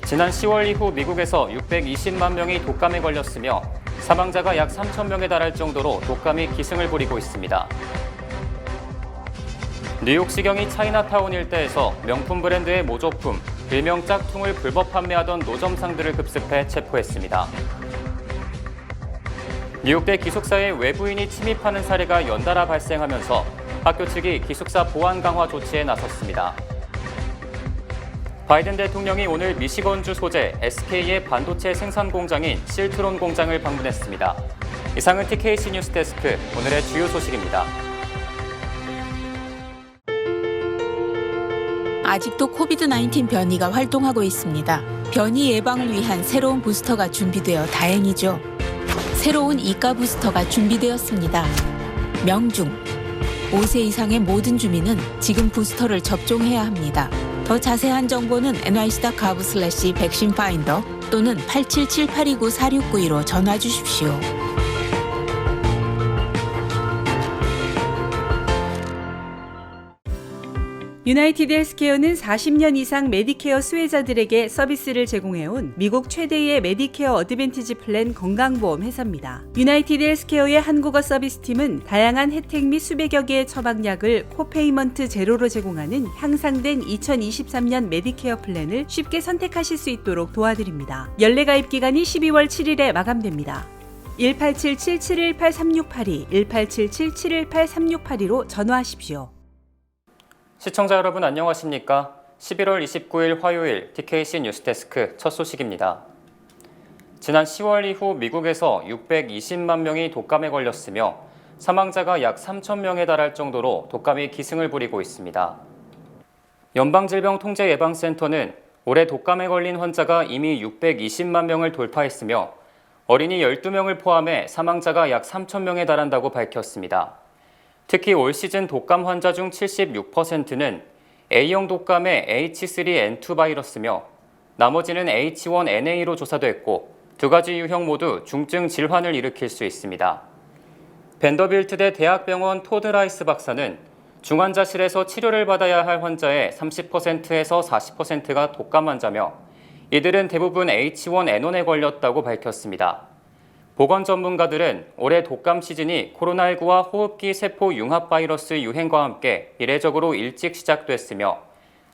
지난 10월 이후 미국에서 620만 명이 독감에 걸렸으며 사망자가 약 3천 명에 달할 정도로 독감이 기승을 부리고 있습니다. 뉴욕시경이 차이나타운 일대에서 명품 브랜드의 모조품, 일명 짝퉁을 불법 판매하던 노점상들을 급습해 체포했습니다. 뉴욕대 기숙사에 외부인이 침입하는 사례가 연달아 발생하면서 학교 측이 기숙사 보안 강화 조치에 나섰습니다. 바이든 대통령이 오늘 미시건주 소재 SK의 반도체 생산 공장인 실트론 공장을 방문했습니다. 이상은 TKC 뉴스데스크 오늘의 주요 소식입니다. 아직도 코비드-19 변이가 활동하고 있습니다. 변이 예방을 위한 새로운 부스터가 준비되어 다행이죠. 새로운 이가 부스터가 준비되었습니다. 명중. 5세 이상의 모든 주민은 지금 부스터를 접종해야 합니다. 더 자세한 정보는 nyc.gov/vaccinefinder 또는 877829-4692로 전화 주십시오. 유나이티드 헬스케어는 40년 이상 메디케어 수혜자들에게 서비스를 제공해온 미국 최대의 메디케어 어드밴티지 플랜 건강보험 회사입니다. 유나이티드 헬스케어의 한국어 서비스팀은 다양한 혜택 및 수백여 개의 처방약을 코페이먼트 제로로 제공하는 향상된 2023년 메디케어 플랜을 쉽게 선택하실 수 있도록 도와드립니다. 연례 가입 기간이 12월 7일에 마감됩니다. 1877-718-3682, 1877-718-3682로 전화하십시오. 시청자 여러분 안녕하십니까? 11월 29일 화요일 TKC 뉴스데스크 첫 소식입니다. 지난 10월 이후 미국에서 620만 명이 독감에 걸렸으며 사망자가 약 3천 명에 달할 정도로 독감이 기승을 부리고 있습니다. 연방질병통제예방센터는 올해 독감에 걸린 환자가 이미 620만 명을 돌파했으며 어린이 12명을 포함해 사망자가 약 3천 명에 달한다고 밝혔습니다. 특히 올 시즌 독감 환자 중 76%는 A형 독감의 H3N2 바이러스며 나머지는 H1N1로 조사됐고 두 가지 유형 모두 중증 질환을 일으킬 수 있습니다. 벤더빌트대 대학병원 토드 라이스 박사는 중환자실에서 치료를 받아야 할 환자의 30%에서 40%가 독감 환자며 이들은 대부분 H1N1에 걸렸다고 밝혔습니다. 보건 전문가들은 올해 독감 시즌이 코로나19와 호흡기 세포 융합 바이러스 유행과 함께 이례적으로 일찍 시작됐으며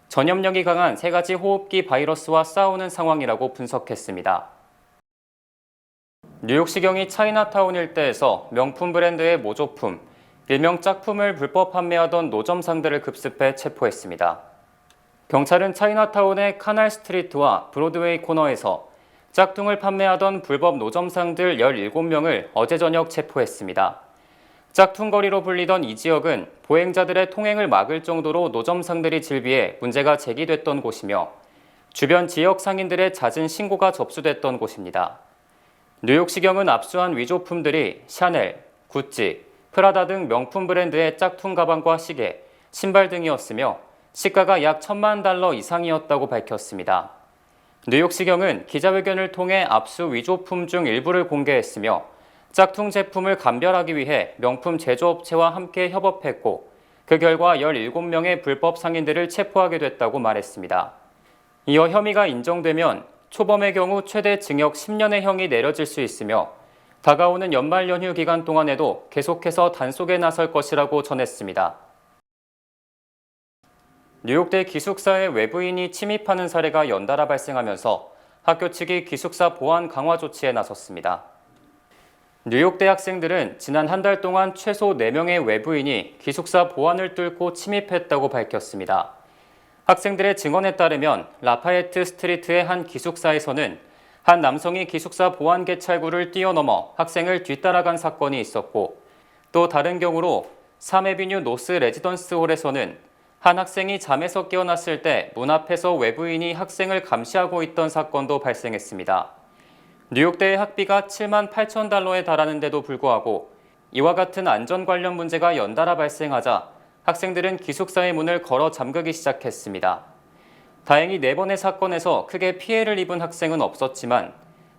전염력이 강한 세 가지 호흡기 바이러스와 싸우는 상황이라고 분석했습니다. 뉴욕시경이 차이나타운 일대에서 명품 브랜드의 모조품, 일명 짝품을 불법 판매하던 노점상들을 급습해 체포했습니다. 경찰은 차이나타운의 카날 스트리트와 브로드웨이 코너에서 짝퉁을 판매하던 불법 노점상들 17명을 어제 저녁 체포했습니다. 짝퉁거리로 불리던 이 지역은 보행자들의 통행을 막을 정도로 노점상들이 질비해 문제가 제기됐던 곳이며 주변 지역 상인들의 잦은 신고가 접수됐던 곳입니다. 뉴욕시경은 압수한 위조품들이 샤넬, 구찌, 프라다 등 명품 브랜드의 짝퉁 가방과 시계, 신발 등이었으며 시가가 약 $1,000만 이상이었다고 밝혔습니다. 뉴욕시경은 기자회견을 통해 압수 위조품 중 일부를 공개했으며 짝퉁 제품을 감별하기 위해 명품 제조업체와 함께 협업했고 그 결과 17명의 불법 상인들을 체포하게 됐다고 말했습니다. 이어 혐의가 인정되면 초범의 경우 최대 징역 10년의 형이 내려질 수 있으며 다가오는 연말 연휴 기간 동안에도 계속해서 단속에 나설 것이라고 전했습니다. 뉴욕대 기숙사에 외부인이 침입하는 사례가 연달아 발생하면서 학교 측이 기숙사 보안 강화 조치에 나섰습니다. 뉴욕대 학생들은 지난 한 달 동안 최소 4명의 외부인이 기숙사 보안을 뚫고 침입했다고 밝혔습니다. 학생들의 증언에 따르면 라파에트 스트리트의 한 기숙사에서는 한 남성이 기숙사 보안 개찰구를 뛰어넘어 학생을 뒤따라간 사건이 있었고 또 다른 경우로 3에비뉴 노스 레지던스 홀에서는 한 학생이 잠에서 깨어났을 때 문 앞에서 외부인이 학생을 감시하고 있던 사건도 발생했습니다. 뉴욕대의 학비가 $78,000에 달하는데도 불구하고 이와 같은 안전 관련 문제가 연달아 발생하자 학생들은 기숙사의 문을 걸어 잠그기 시작했습니다. 다행히 4번의 사건에서 크게 피해를 입은 학생은 없었지만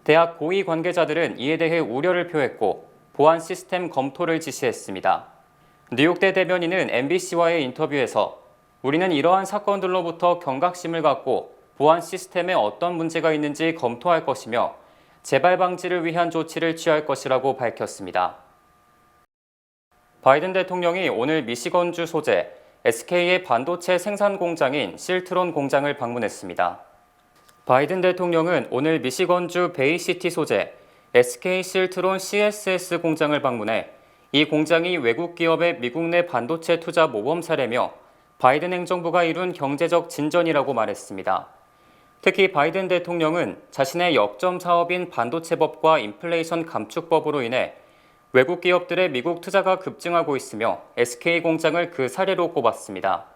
대학 고위 관계자들은 이에 대해 우려를 표했고 보안 시스템 검토를 지시했습니다. 뉴욕대 대변인은 MBC와의 인터뷰에서 우리는 이러한 사건들로부터 경각심을 갖고 보안 시스템에 어떤 문제가 있는지 검토할 것이며 재발 방지를 위한 조치를 취할 것이라고 밝혔습니다. 바이든 대통령이 오늘 미시건주 소재 SK의 반도체 생산 공장인 실트론 공장을 방문했습니다. 바이든 대통령은 오늘 미시건주 베이시티 소재 SK 실트론 CSS 공장을 방문해 이 공장이 외국 기업의 미국 내 반도체 투자 모범 사례며 바이든 행정부가 이룬 경제적 진전이라고 말했습니다. 특히 바이든 대통령은 자신의 역점 사업인 반도체법과 인플레이션 감축법으로 인해 외국 기업들의 미국 투자가 급증하고 있으며 SK 공장을 그 사례로 꼽았습니다.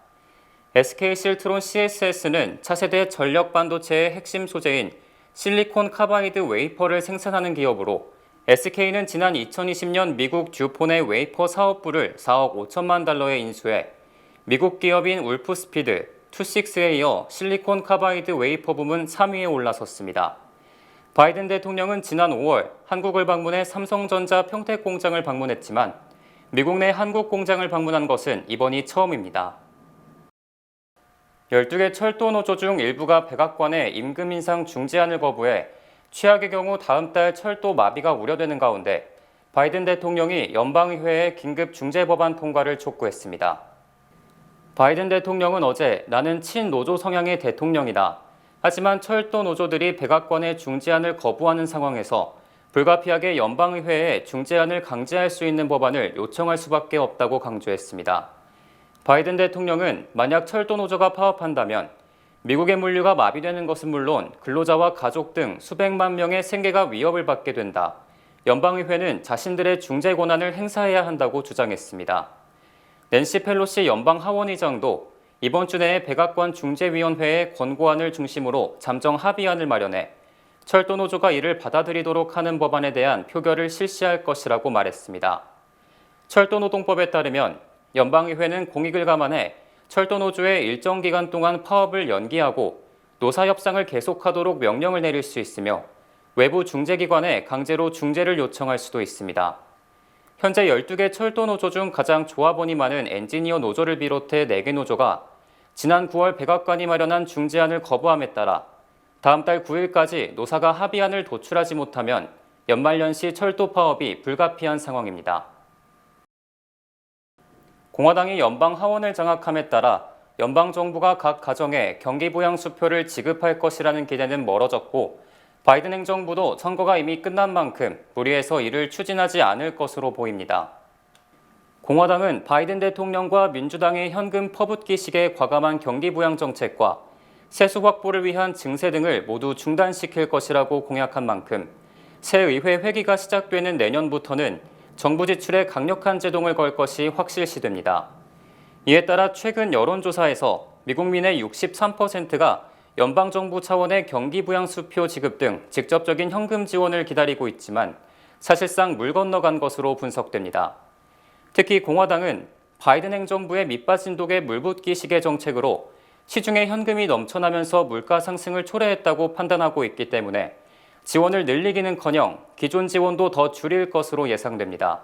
SK 실트론 CSS는 차세대 전력 반도체의 핵심 소재인 실리콘 카바이드 웨이퍼를 생산하는 기업으로 SK는 지난 2020년 미국 듀폰의 웨이퍼 사업부를 4억 5천만 달러에 인수해 미국 기업인 울프스피드, 투식스에 이어 실리콘 카바이드 웨이퍼 부문 3위에 올라섰습니다. 바이든 대통령은 지난 5월 한국을 방문해 삼성전자 평택 공장을 방문했지만 미국 내 한국 공장을 방문한 것은 이번이 처음입니다. 12개 철도 노조 중 일부가 백악관의 임금 인상 중지안을 거부해 최악의 경우 다음 달 철도 마비가 우려되는 가운데 바이든 대통령이 연방의회에 긴급 중재 법안 통과를 촉구했습니다. 바이든 대통령은 어제 나는 친노조 성향의 대통령이다. 하지만 철도 노조들이 백악관의 중재안을 거부하는 상황에서 불가피하게 연방의회에 중재안을 강제할 수 있는 법안을 요청할 수밖에 없다고 강조했습니다. 바이든 대통령은 만약 철도 노조가 파업한다면 미국의 물류가 마비되는 것은 물론 근로자와 가족 등 수백만 명의 생계가 위협을 받게 된다. 연방의회는 자신들의 중재 권한을 행사해야 한다고 주장했습니다. 낸시 펠로시 연방 하원의장도 이번 주 내에 백악관 중재위원회의 권고안을 중심으로 잠정 합의안을 마련해 철도 노조가 이를 받아들이도록 하는 법안에 대한 표결을 실시할 것이라고 말했습니다. 철도노동법에 따르면 연방의회는 공익을 감안해 철도 노조의 일정 기간 동안 파업을 연기하고 노사 협상을 계속하도록 명령을 내릴 수 있으며 외부 중재기관에 강제로 중재를 요청할 수도 있습니다. 현재 12개 철도 노조 중 가장 조합원이 많은 엔지니어 노조를 비롯해 4개 노조가 지난 9월 백악관이 마련한 중재안을 거부함에 따라 다음 달 9일까지 노사가 합의안을 도출하지 못하면 연말연시 철도 파업이 불가피한 상황입니다. 공화당이 연방 하원을 장악함에 따라 연방정부가 각 가정에 경기부양수표를 지급할 것이라는 기대는 멀어졌고 바이든 행정부도 선거가 이미 끝난 만큼 무리해서 이를 추진하지 않을 것으로 보입니다. 공화당은 바이든 대통령과 민주당의 현금 퍼붓기식의 과감한 경기부양 정책과 세수 확보를 위한 증세 등을 모두 중단시킬 것이라고 공약한 만큼 새 의회 회기가 시작되는 내년부터는 정부 지출에 강력한 제동을 걸 것이 확실시됩니다. 이에 따라 최근 여론조사에서 미국민의 63%가 연방정부 차원의 경기부양수표 지급 등 직접적인 현금 지원을 기다리고 있지만 사실상 물 건너간 것으로 분석됩니다. 특히 공화당은 바이든 행정부의 밑빠진 독의 물붓기식의 정책으로 시중에 현금이 넘쳐나면서 물가 상승을 초래했다고 판단하고 있기 때문에 지원을 늘리기는커녕 기존 지원도 더 줄일 것으로 예상됩니다.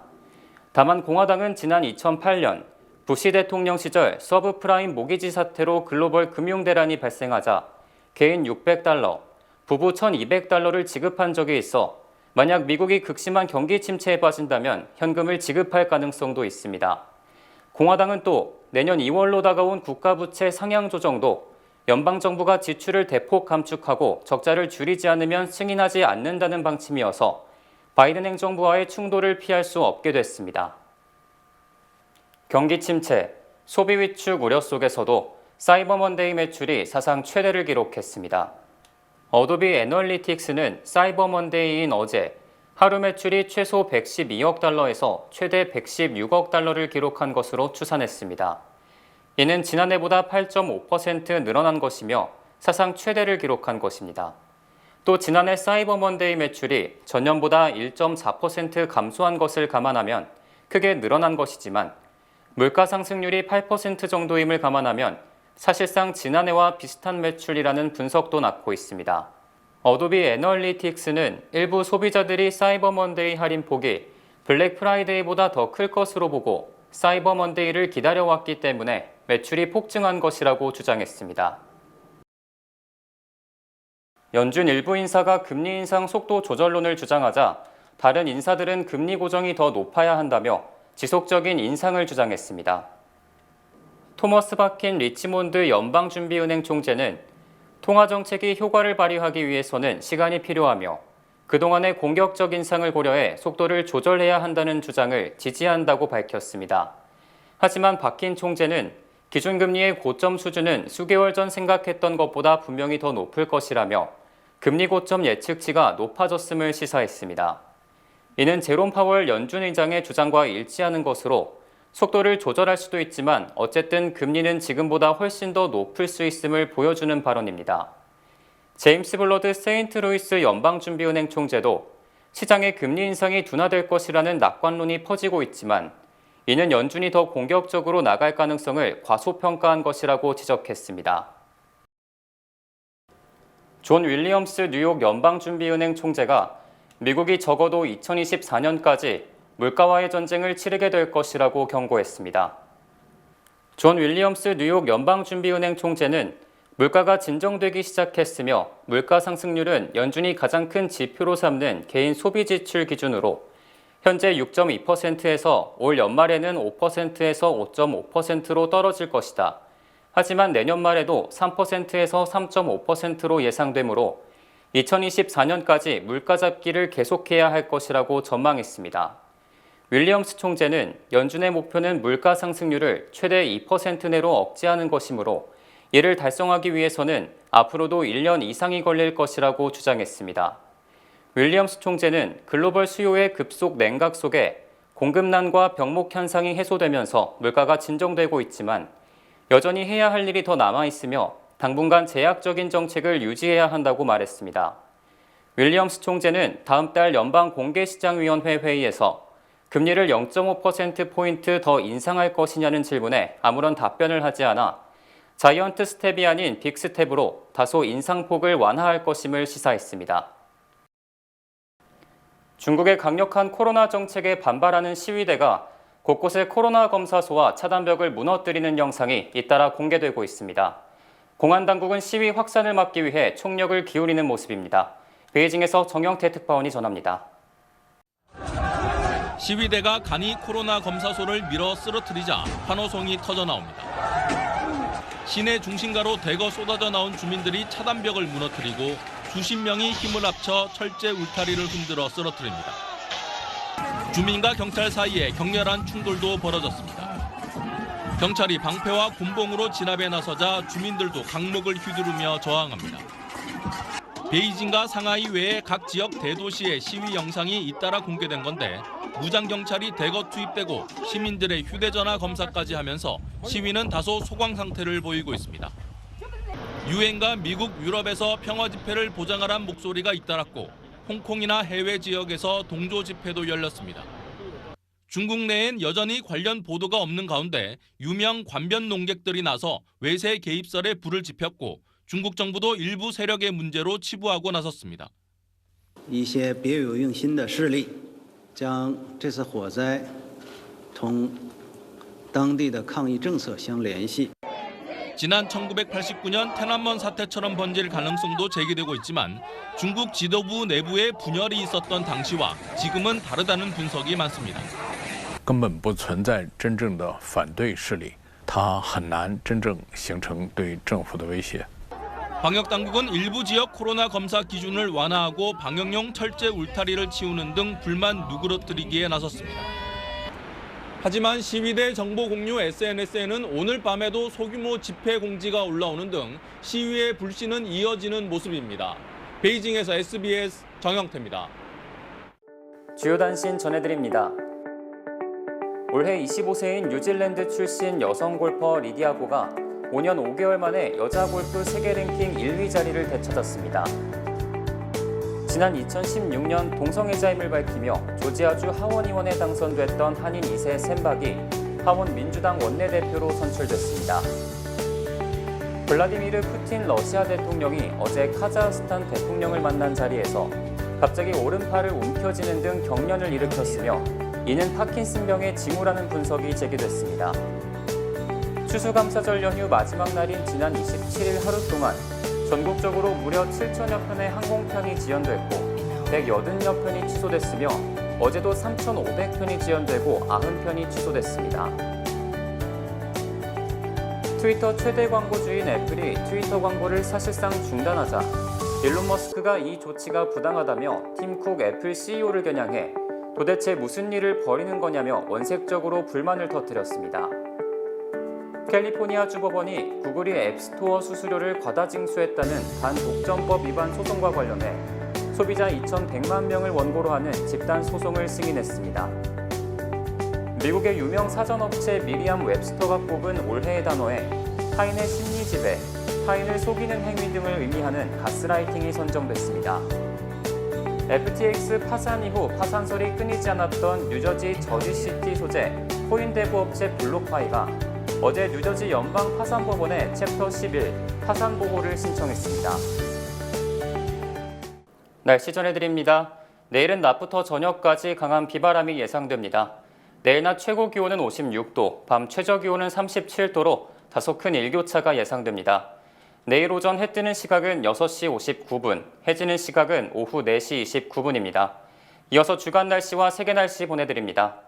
다만 공화당은 지난 2008년 부시 대통령 시절 서브프라임 모기지 사태로 글로벌 금융대란이 발생하자 개인 $600, 부부 $1,200를 지급한 적이 있어 만약 미국이 극심한 경기 침체에 빠진다면 현금을 지급할 가능성도 있습니다. 공화당은 또 내년 2월로 다가온 국가부채 상향 조정도 연방정부가 지출을 대폭 감축하고 적자를 줄이지 않으면 승인하지 않는다는 방침이어서 바이든 행정부와의 충돌을 피할 수 없게 됐습니다. 경기 침체, 소비 위축 우려 속에서도 사이버 먼데이 매출이 사상 최대를 기록했습니다. 어도비 애널리틱스는 사이버 먼데이인 어제 하루 매출이 최소 112억 달러에서 최대 116억 달러를 기록한 것으로 추산했습니다. 이는 지난해보다 8.5% 늘어난 것이며 사상 최대를 기록한 것입니다. 또 지난해 사이버 먼데이 매출이 전년보다 1.4% 감소한 것을 감안하면 크게 늘어난 것이지만 물가 상승률이 8% 정도임을 감안하면 사실상 지난해와 비슷한 매출이라는 분석도 낳고 있습니다. 어도비 애널리틱스는 일부 소비자들이 사이버 먼데이 할인 폭이 블랙 프라이데이보다 더 클 것으로 보고 사이버 먼데이를 기다려왔기 때문에 매출이 폭증한 것이라고 주장했습니다. 연준 일부 인사가 금리 인상 속도 조절론을 주장하자 다른 인사들은 금리 고정이 더 높아야 한다며 지속적인 인상을 주장했습니다. 토머스 바킨 리치몬드 연방준비은행 총재는 통화정책이 효과를 발휘하기 위해서는 시간이 필요하며 그동안의 공격적 인상을 고려해 속도를 조절해야 한다는 주장을 지지한다고 밝혔습니다. 하지만 바킨 총재는 기준금리의 고점 수준은 수개월 전 생각했던 것보다 분명히 더 높을 것이라며 금리 고점 예측치가 높아졌음을 시사했습니다. 이는 제롬 파월 연준 의장의 주장과 일치하는 것으로 속도를 조절할 수도 있지만 어쨌든 금리는 지금보다 훨씬 더 높을 수 있음을 보여주는 발언입니다. 제임스 블러드 세인트루이스 연방준비은행 총재도 시장의 금리 인상이 둔화될 것이라는 낙관론이 퍼지고 있지만 이는 연준이 더 공격적으로 나갈 가능성을 과소평가한 것이라고 지적했습니다. 존 윌리엄스 뉴욕 연방준비은행 총재가 미국이 적어도 2024년까지 물가와의 전쟁을 치르게 될 것이라고 경고했습니다. 존 윌리엄스 뉴욕 연방준비은행 총재는 물가가 진정되기 시작했으며 물가 상승률은 연준이 가장 큰 지표로 삼는 개인 소비 지출 기준으로 현재 6.2%에서 올 연말에는 5%에서 5.5%로 떨어질 것이다. 하지만 내년 말에도 3%에서 3.5%로 예상되므로 2024년까지 물가 잡기를 계속해야 할 것이라고 전망했습니다. 윌리엄스 총재는 연준의 목표는 물가 상승률을 최대 2% 내로 억제하는 것이므로 이를 달성하기 위해서는 앞으로도 1년 이상이 걸릴 것이라고 주장했습니다. 윌리엄스 총재는 글로벌 수요의 급속 냉각 속에 공급난과 병목 현상이 해소되면서 물가가 진정되고 있지만 여전히 해야 할 일이 더 남아있으며 당분간 제약적인 정책을 유지해야 한다고 말했습니다. 윌리엄스 총재는 다음 달 연방공개시장위원회 회의에서 금리를 0.5%포인트 더 인상할 것이냐는 질문에 아무런 답변을 하지 않아 자이언트 스텝이 아닌 빅 스텝으로 다소 인상폭을 완화할 것임을 시사했습니다. 중국의 강력한 코로나 정책에 반발하는 시위대가 곳곳에 코로나 검사소와 차단벽을 무너뜨리는 영상이 잇따라 공개되고 있습니다. 공안 당국은 시위 확산을 막기 위해 총력을 기울이는 모습입니다. 베이징에서 정영태 특파원이 전합니다. 시위대가 간이 코로나 검사소를 밀어 쓰러뜨리자 환호성이 터져 나옵니다. 시내 중심가로 대거 쏟아져 나온 주민들이 차단벽을 무너뜨리고 수십 명이 힘을 합쳐 철제 울타리를 흔들어 쓰러뜨립니다. 주민과 경찰 사이에 격렬한 충돌도 벌어졌습니다. 경찰이 방패와 곤봉으로 진압에 나서자 주민들도 강목을 휘두르며 저항합니다. 베이징과 상하이 외의 각 지역 대도시의 시위 영상이 잇따라 공개된 건데 무장경찰이 대거 투입되고 시민들의 휴대전화 검사까지 하면서 시위는 다소 소강 상태를 보이고 있습니다. 유엔과 미국, 유럽에서 평화 집회를 보장하라는 목소리가 잇따랐고 홍콩이나 해외 지역에서 동조 집회도 열렸습니다. 중국 내엔 여전히 관련 보도가 없는 가운데 유명 관변 농객들이 나서 외세 개입설에 불을 지폈고 중국 정부도 일부 세력의 문제로 치부하고 나섰습니다. 一些别有用心的势力将这次火灾同当地的抗疫政策相联系。 지난 1989년天安门 사태처럼 번질 가능성도 제기되고 있지만 중국 지도부 내부에 분열이 있었던 당시와 지금은 다르다는 분석이 많습니다. 根本不存在真正的反对势力，它很难真正形成对政府的威胁。 방역당국은 일부 지역 코로나 검사 기준을 완화하고 방역용 철제 울타리를 치우는 등 불만 누그러뜨리기에 나섰습니다. 하지만 시위대 정보 공유 SNS에는 오늘 밤에도 소규모 집회 공지가 올라오는 등 시위의 불씨는 이어지는 모습입니다. 베이징에서 SBS 정영태입니다. 주요 단신 전해드립니다. 올해 25세인 뉴질랜드 출신 여성 골퍼 리디아 고가 5년 5개월 만에 여자 골프 세계 랭킹 1위 자리를 되찾았습니다. 지난 2016년 동성애자 임을 밝히며 조지아주 하원의원에 당선됐던 한인 2세 샘박이 하원 민주당 원내대표로 선출됐습니다. 블라디미르 푸틴 러시아 대통령이 어제 카자흐스탄 대통령을 만난 자리에서 갑자기 오른팔을 움켜쥐는 등 경련을 일으켰으며 이는 파킨슨병의 징후라는 분석이 제기됐습니다. 추수감사절 연휴 마지막 날인 지난 27일 하루 동안 전국적으로 무려 7천여 편의 항공편이 지연됐고 180여 편이 취소됐으며 어제도 3,500편이 지연되고 90편이 취소됐습니다. 트위터 최대 광고주인 애플이 트위터 광고를 사실상 중단하자 일론 머스크가 이 조치가 부당하다며 팀 쿡 애플 CEO를 겨냥해 도대체 무슨 일을 벌이는 거냐며 원색적으로 불만을 터뜨렸습니다. 캘리포니아 주법원이 구글이 앱스토어 수수료를 과다 징수했다는 반독점법 위반 소송과 관련해 소비자 2,100만 명을 원고로 하는 집단 소송을 승인했습니다. 미국의 유명 사전업체 미리암 웹스터가 꼽은 올해의 단어에 타인의 심리 지배, 타인을 속이는 행위 등을 의미하는 가스라이팅이 선정됐습니다. FTX 파산 이후 파산설이 끊이지 않았던 뉴저지 저지시티 소재 코인대부 업체 블록파이가 어제 뉴저지 연방파산법원에 챕터 11 파산 보고를 신청했습니다. 날씨 전해드립니다. 내일은 낮부터 저녁까지 강한 비바람이 예상됩니다. 내일 낮 최고 기온은 56도, 밤 최저 기온은 37도로 다소 큰 일교차가 예상됩니다. 내일 오전 해 뜨는 시각은 6시 59분, 해 지는 시각은 오후 4시 29분입니다. 이어서 주간 날씨와 세계 날씨 보내드립니다.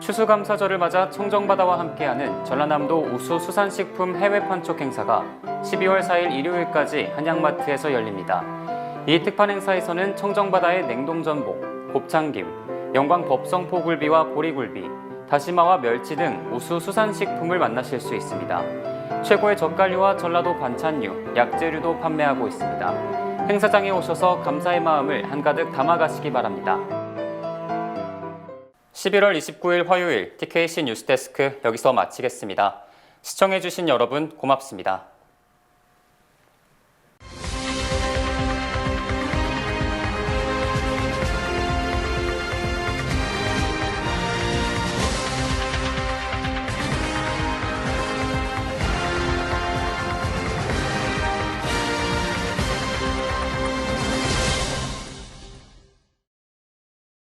추수감사절을 맞아 청정바다와 함께하는 전라남도 우수수산식품 해외 판촉 행사가 12월 4일 일요일까지 한양마트에서 열립니다. 이 특판 행사에서는 청정바다의 냉동전복, 곱창김, 영광 법성포굴비와 보리굴비, 다시마와 멸치 등 우수수산식품을 만나실 수 있습니다. 최고의 젓갈류와 전라도 반찬류, 약재류도 판매하고 있습니다. 행사장에 오셔서 감사의 마음을 한가득 담아가시기 바랍니다. 11월 29일 화요일 TKC 뉴스데스크 여기서 마치겠습니다. 시청해주신 여러분 고맙습니다.